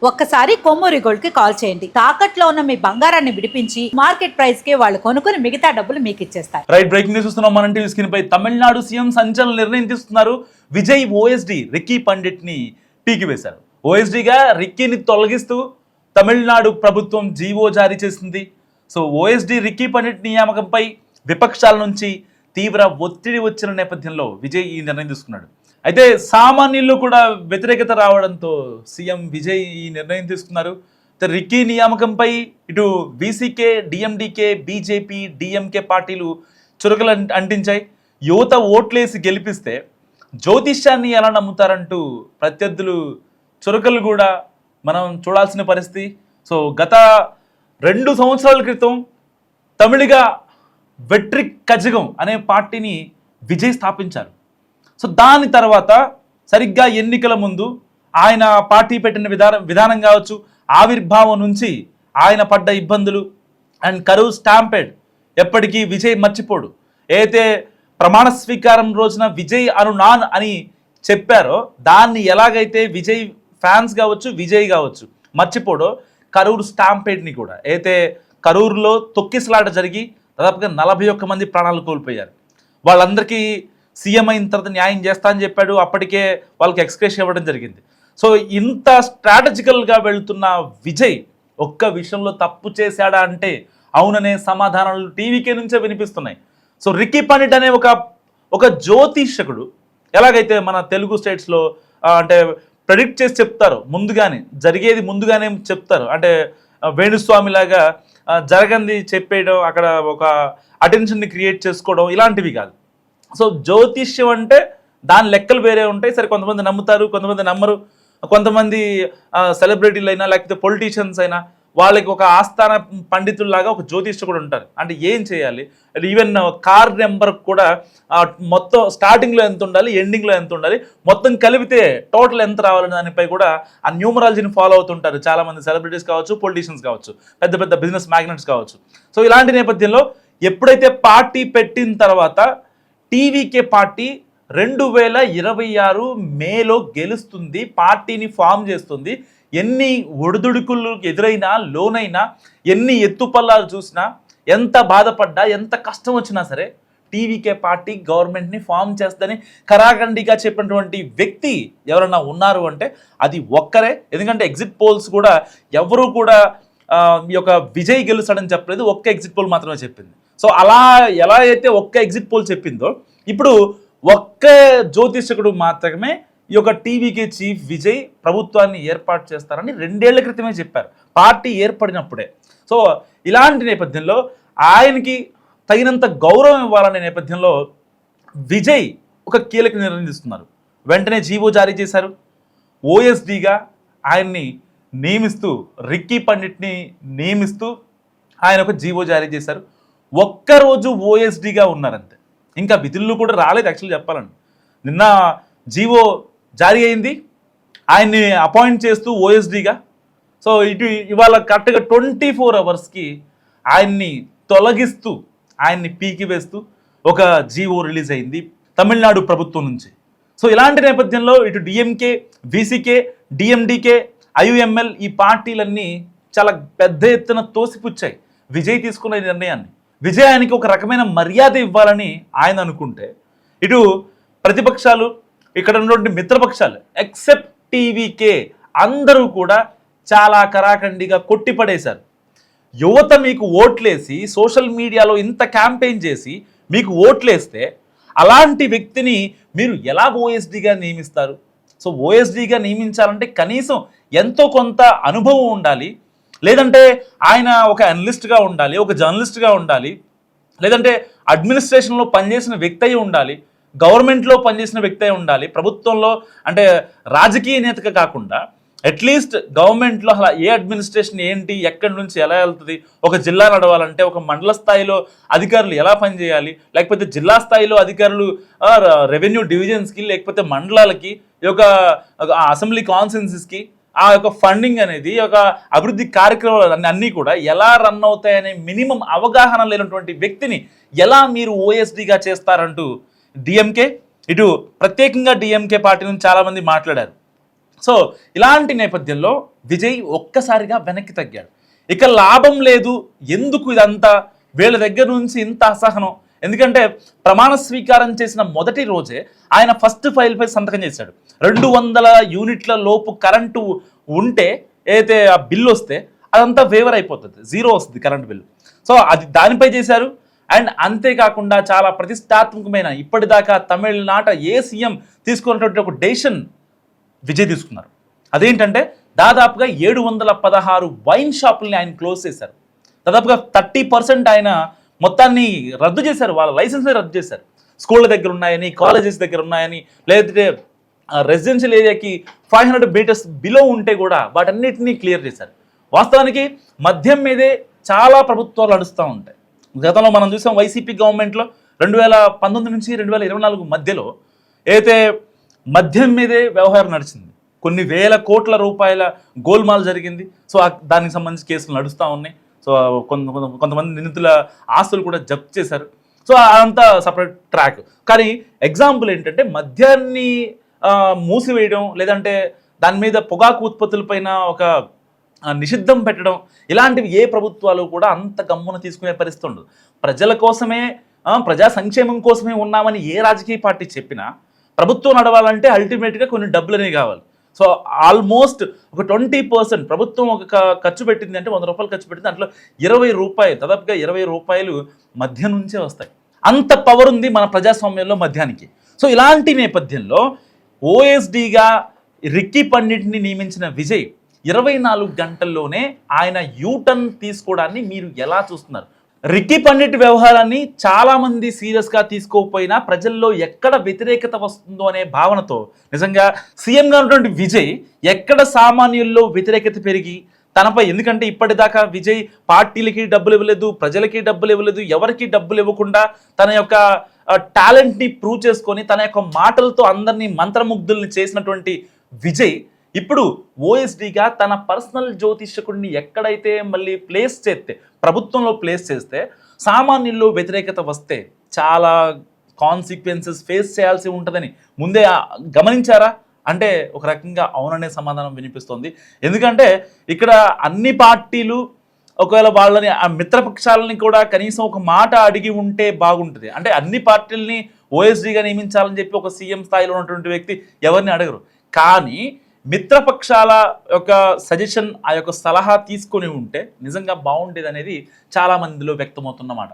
ఒక్కసారి కొమ్మూరి గోల్డ్ కి కాల్ చేయండి. తాకట్లో ఉన్న మీ బంగారాన్ని విడిపించి మార్కెట్ ప్రైస్ కి వాళ్ళు కొనుక్కుని మిగతా డబ్బులు మీకు ఇచ్చేస్తారు. రైట్, బ్రేకింగ్ న్యూస్ చూస్తున్నాం మనం టీవీ స్క్రీన్ పై. తమిళనాడు సీఎం సంచలన నిర్ణయం తీసుకున్నారు. విజయ్ ఓఎస్డి రిక్కీ పండిట్ ని పీకివేశారు. ఓఎస్డిగా రిక్కీని తొలగిస్తూ తమిళనాడు ప్రభుత్వం జీవో జారీ చేసింది. సో ఓఎస్డి రిక్కీ పండిట్ నియామకంపై విపక్షాల నుంచి తీవ్ర ఒత్తిడి వచ్చిన నేపథ్యంలో విజయ్ ఈ నిర్ణయం తీసుకున్నాడు. అయితే సామాన్యులు కూడా వ్యతిరేకత రావడంతో సీఎం విజయ్ ఈ నిర్ణయం తీసుకున్నారు. రిక్కీ నియామకంపై ఇటు బీసీకే, డిఎండికే, బీజేపీ, డిఎంకే పార్టీలు చురకలు అంటించాయి. యువత ఓట్లేసి గెలిపిస్తే జ్యోతిష్యాన్ని ఎలా నమ్ముతారంటూ ప్రత్యర్థులు చురకలు కూడా మనం చూడాల్సిన పరిస్థితి. సో గత 2 సంవత్సరాల క్రితం తమిళిగా వెట్రి కజగం అనే పార్టీని విజయ్ స్థాపించారు. సో దాని తర్వాత సరిగ్గా ఎన్నికల ముందు ఆయన పార్టీ పెట్టిన విధానం కావచ్చు, ఆవిర్భావం నుంచి ఆయన పడ్డ ఇబ్బందులు అండ్ కరూర్ స్టాంపెడ్ ఎప్పటికీ విజయ్ మర్చిపోడు. ఏదైతే ప్రమాణ స్వీకారం రోజున విజయ్ అనునాన్ అని చెప్పారో దాన్ని ఎలాగైతే విజయ్ ఫ్యాన్స్ కావచ్చు, విజయ్ కావచ్చు మర్చిపోడో, కరూర్ స్టాంపెడ్ని కూడా అయితే కరూరులో తొక్కిసలాట జరిగి దాదాపుగా 41 మంది ప్రాణాలు కోల్పోయారు. వాళ్ళందరికీ సీఎం అయిన తర్వాత న్యాయం చేస్తా అని చెప్పాడు. అప్పటికే వాళ్ళకి ఎక్స్‌గ్రేషియా ఇవ్వడం జరిగింది. సో ఇంత స్ట్రాటజికల్గా వెళ్తున్న విజయ్ ఒక్క విషయంలో తప్పు చేశాడా అంటే అవుననే సమాధానాలు టీవీకే నుంచే వినిపిస్తున్నాయి. సో రిక్కీ పండిట్ అనే ఒక జ్యోతిషకుడు ఎలాగైతే మన తెలుగు స్టేట్స్లో అంటే ప్రెడిక్ట్ చేసి చెప్తారు, ముందుగానే జరిగేది ముందుగానే చెప్తారు. అంటే వేణుస్వామి లాగా జరగంది చెప్పేయడం, అక్కడ ఒక అటెన్షన్ని క్రియేట్ చేసుకోవడం ఇలాంటివి కాదు. సో జ్యోతిష్యం అంటే దాని లెక్కలు వేరే ఉంటాయి. సరే, కొంతమంది నమ్ముతారు, కొంతమంది నమ్మరు. కొంతమంది సెలబ్రిటీలు అయినా లేకపోతే పొలిటీషియన్స్ అయినా వాళ్ళకి ఒక ఆస్థాన పండితుల్లాగా ఒక జ్యోతిష్కుడు ఉంటారు. అంటే ఏం చేయాలి, ఈవెన్ కార్ నెంబర్ కూడా మొత్తం స్టార్టింగ్లో ఎంత ఉండాలి, ఎండింగ్లో ఎంత ఉండాలి, మొత్తం కలిపితే టోటల్ ఎంత రావాలని దానిపై కూడా ఆ న్యూమరాలజీని ఫాలో అవుతుంటారు చాలామంది సెలబ్రిటీస్ కావచ్చు, పొలిటీషియన్స్ కావచ్చు, పెద్ద పెద్ద బిజినెస్ మ్యాగ్నెట్స్ కావచ్చు. సో ఇలాంటి నేపథ్యంలో ఎప్పుడైతే పార్టీ పెట్టిన తర్వాత టీవీకే పార్టీ 2026 మేలో గెలుస్తుంది, పార్టీని ఫామ్ చేస్తుంది. ఎన్ని ఒడిదుడుకులు ఎదురైనా, లోనైనా, ఎన్ని ఎత్తుపల్లాలు చూసినా, ఎంత బాధపడ్డా, ఎంత కష్టం వచ్చినా సరే టీవీకే పార్టీ గవర్నమెంట్ని ఫామ్ చేస్తుందని కరాఖండిగా చెప్పినటువంటి వ్యక్తి ఎవరన్నా ఉన్నారు అంటే అది ఒక్కరే. ఎందుకంటే ఎగ్జిట్ పోల్స్ కూడా ఎవరు కూడా ఈ యొక్క విజయ్ గెలుస్తాడని చెప్పలేదు, ఒక్క ఎగ్జిట్ పోల్ మాత్రమే చెప్పింది. సో అలా ఎలా అయితే ఒక్క ఎగ్జిట్ పోల్ చెప్పిందో ఇప్పుడు ఒక్క జ్యోతిషకుడు మాత్రమే ఈ యొక్క టీవీకే చీఫ్ విజయ్ ప్రభుత్వాన్ని ఏర్పాటు చేస్తారని 2 ఏళ్ల క్రితమే చెప్పారు, పార్టీ ఏర్పడినప్పుడే. సో ఇలాంటి నేపథ్యంలో ఆయనకి తగినంత గౌరవం ఇవ్వాలనే నేపథ్యంలో విజయ్ ఒక కీలక నిర్ణయం తీసుకున్నారు. వెంటనే జీవో జారీ చేశారు. ఓఎస్డీగా ఆయన్ని నియమిస్తూ, రిక్కీ పండిట్ని నియమిస్తూ ఆయన ఒక జీవో జారీ చేశారు. ఒక్కరోజు ఓఎస్డీగా ఉన్నారంతే, ఇంకా విధుల్లో కూడా రాలేదు. యాక్చువల్లీ చెప్పాలండి, నిన్న జీవో జారీ అయింది, ఆయన్ని అపాయింట్ చేస్తూ ఓఎస్డీగా. సో ఇవాళ కరెక్ట్గా 24 అవర్స్కి ఆయన్ని తొలగిస్తూ, ఆయన్ని పీకివేస్తూ ఒక జీవో రిలీజ్ అయింది తమిళనాడు ప్రభుత్వం నుంచి. సో ఇలాంటి నేపథ్యంలో ఇటు డిఎంకే, బీసీకే, డిఎండికే, ఐయుఎంఎల్ ఈ పార్టీలన్నీ చాలా పెద్ద ఎత్తున తోసిపుచ్చాయి విజయ్ తీసుకున్న నిర్ణయాన్ని. విజయానికి ఒక రకమైన మర్యాద ఇవ్వాలని ఆయన అనుకుంటే, ఇటు ప్రతిపక్షాలు, ఇక్కడ ఉన్నటువంటి మిత్రపక్షాలు ఎక్సెప్ట్ టీవీకే అందరూ కూడా చాలా కరాఖండిగా కొట్టిపడేశారు. యువత మీకు ఓట్లేసి సోషల్ మీడియాలో ఇంత క్యాంపెయిన్ చేసి మీకు ఓట్లేస్తే అలాంటి వ్యక్తిని మీరు ఎలా ఓఎస్డీగా నియమిస్తారు? సో ఓఎస్డీగా నియమించాలంటే కనీసం ఎంతో కొంత అనుభవం ఉండాలి, లేదంటే ఆయన ఒక అనలిస్ట్గా ఉండాలి, ఒక జర్నలిస్ట్గా ఉండాలి, లేదంటే అడ్మినిస్ట్రేషన్లో పనిచేసిన వ్యక్తి అయి ఉండాలి, గవర్నమెంట్లో పనిచేసిన వ్యక్తి అయి ఉండాలి, ప్రభుత్వంలో అంటే రాజకీయ నేతగా కాకుండా అట్లీస్ట్ గవర్నమెంట్లో అలా ఏ అడ్మినిస్ట్రేషన్ ఏంటి, ఎక్కడి నుంచి ఎలా వెళ్తుంది, ఒక జిల్లా నడవాలంటే ఒక మండల స్థాయిలో అధికారులు ఎలా పనిచేయాలి, లేకపోతే జిల్లా స్థాయిలో అధికారులు రెవెన్యూ డివిజన్స్కి, లేకపోతే మండలాలకి, ఈ యొక్క అసెంబ్లీ కాన్స్టిట్యున్సీస్కి ఆ యొక్క ఫండింగ్ అనేది, ఒక అభివృద్ధి కార్యక్రమాలు అన్నీ కూడా ఎలా రన్ అవుతాయనే మినిమం అవగాహన లేనటువంటి వ్యక్తిని ఎలా మీరు ఓఎస్డీగా చేస్తారంటూ డిఎంకే, ఇటు ప్రత్యేకంగా డిఎంకే పార్టీ నుంచి చాలామంది మాట్లాడారు. సో ఇలాంటి నేపథ్యంలో విజయ్ ఒక్కసారిగా వెనక్కి తగ్గాడు. ఇక లాభం లేదు, ఎందుకు ఇదంతా, వీళ్ళ దగ్గర నుంచి ఇంత అసహనం. ఎందుకంటే ప్రమాణ స్వీకారం చేసిన మొదటి రోజే ఆయన ఫస్ట్ ఫైల్పై సంతకం చేశాడు. 200 యూనిట్ల లోపు కరెంటు ఉంటే ఏదైతే ఆ బిల్లు వస్తే అదంతా వేవర్ అయిపోతుంది, జీరో వస్తుంది కరెంట్ బిల్లు. సో అది దానిపై చేశారు. అండ్ అంతేకాకుండా చాలా ప్రతిష్టాత్మకమైన ఇప్పటిదాకా తమిళనాట ఏ సీఎం తీసుకున్నటువంటి ఒక డెసిషన్ విజయ్ తీసుకున్నారు. అదేంటంటే దాదాపుగా 716 వైన్ షాపుల్ని ఆయన క్లోజ్ చేశారు. దాదాపుగా 30% ఆయన మొత్తాన్ని రద్దు చేశారు, వాళ్ళ లైసెన్స్ని రద్దు చేశారు. స్కూళ్ళ దగ్గర ఉన్నాయని, కాలేజెస్ దగ్గర ఉన్నాయని, లేదంటే రెసిడెన్షియల్ ఏరియాకి 500 మీటర్స్ బిలో ఉంటే కూడా వాటన్నిటినీ క్లియర్ చేశారు. వాస్తవానికి మద్యం మీదే చాలా ప్రభుత్వాలు నడుస్తూ ఉంటాయి. గతంలో మనం చూసాం వైసీపీ గవర్నమెంట్లో 2019 నుంచి 2024 మధ్యలో అయితే మద్యం మీదే వ్యవహారం నడిచింది. కొన్ని వేల కోట్ల రూపాయల గోల్మాల్ జరిగింది. సో దానికి సంబంధించి కేసులు నడుస్తూ ఉన్నాయి. సో కొంతమంది నిందితుల ఆస్తులు కూడా జప్తు చేశారు. సో అదంతా సపరేట్ ట్రాక్. కానీ ఎగ్జాంపుల్ ఏంటంటే మద్యాన్ని మూసివేయడం, లేదంటే దాని మీద పొగాకు ఉత్పత్తులపైన ఒక నిషిద్ధం పెట్టడం, ఇలాంటివి ఏ ప్రభుత్వాలు కూడా అంత గమ్మున తీసుకునే పరిస్థితి ఉండదు. ప్రజల కోసమే, ప్రజా సంక్షేమం కోసమే ఉన్నామని ఏ రాజకీయ పార్టీ చెప్పినా ప్రభుత్వం నడవాలంటే అల్టిమేట్గా కొన్ని డబ్బులు అనేవి కావాలి. సో ఆల్మోస్ట్ ఒక 20% ప్రభుత్వం ఒక ఖర్చు పెట్టింది అంటే 100 రూపాయలు ఖర్చు పెట్టింది, దాంట్లో 20 రూపాయలు, దాదాపుగా 20 రూపాయలు మద్యం నుంచే వస్తాయి. అంత పవర్ ఉంది మన ప్రజాస్వామ్యంలో మద్యానికి. సో ఇలాంటి నేపథ్యంలో ఓఎస్డీగా రిక్కీ పండిట్ని నియమించిన విజయ్ 24 గంటల్లోనే ఆయన యూటర్న్ తీసుకోవడాన్ని మీరు ఎలా చూస్తున్నారు? రిక్కీ పండిట్ వ్యవహారాన్ని చాలామంది సీరియస్గా తీసుకోకపోయినా ప్రజల్లో ఎక్కడ వ్యతిరేకత వస్తుందో అనే భావనతో నిజంగా సీఎంగా ఉన్నటువంటి విజయ్ ఎక్కడ సామాన్యుల్లో వ్యతిరేకత పెరిగి తనపై, ఎందుకంటే ఇప్పటిదాకా విజయ్ పార్టీలకి డబ్బులు ఇవ్వలేదు, ప్రజలకి డబ్బులు ఇవ్వలేదు, ఎవరికి డబ్బులు ఇవ్వకుండా తన యొక్క టాలెంట్ని ప్రూవ్ చేసుకొని తన యొక్క మాటలతో అందరినీ మంత్రముగ్ధుల్ని చేసినటువంటి విజయ్ ఇప్పుడు ఓఎస్డీగా తన పర్సనల్ జ్యోతిష్కుడిని ఎక్కడైతే మళ్ళీ ప్లేస్ చేస్తే, ప్రభుత్వంలో ప్లేస్ చేస్తే సామాన్యుల్లో వ్యతిరేకత వస్తే చాలా కాన్సిక్వెన్సెస్ ఫేస్ చేయాల్సి ఉంటుందని ముందే గమనించారా అంటే ఒక రకంగా అవుననే సమాధానం వినిపిస్తుంది. ఎందుకంటే ఇక్కడ అన్ని పార్టీలు ఒకవేళ వాళ్ళని ఆ మిత్రపక్షాలని కూడా కనీసం ఒక మాట అడిగి ఉంటే బాగుంటుంది. అంటే అన్ని పార్టీలని ఓఎస్డీగా నియమించాలని చెప్పి ఒక సీఎం స్థాయిలో ఉన్నటువంటి వ్యక్తి ఎవరిని అడగరు. కానీ మిత్రపక్షాల యొక్క సజెషన్, ఆ యొక్క సలహా తీసుకొని ఉంటే నిజంగా బాగుండేది అనేది చాలా మందిలో వ్యక్తమవుతున్నమాట.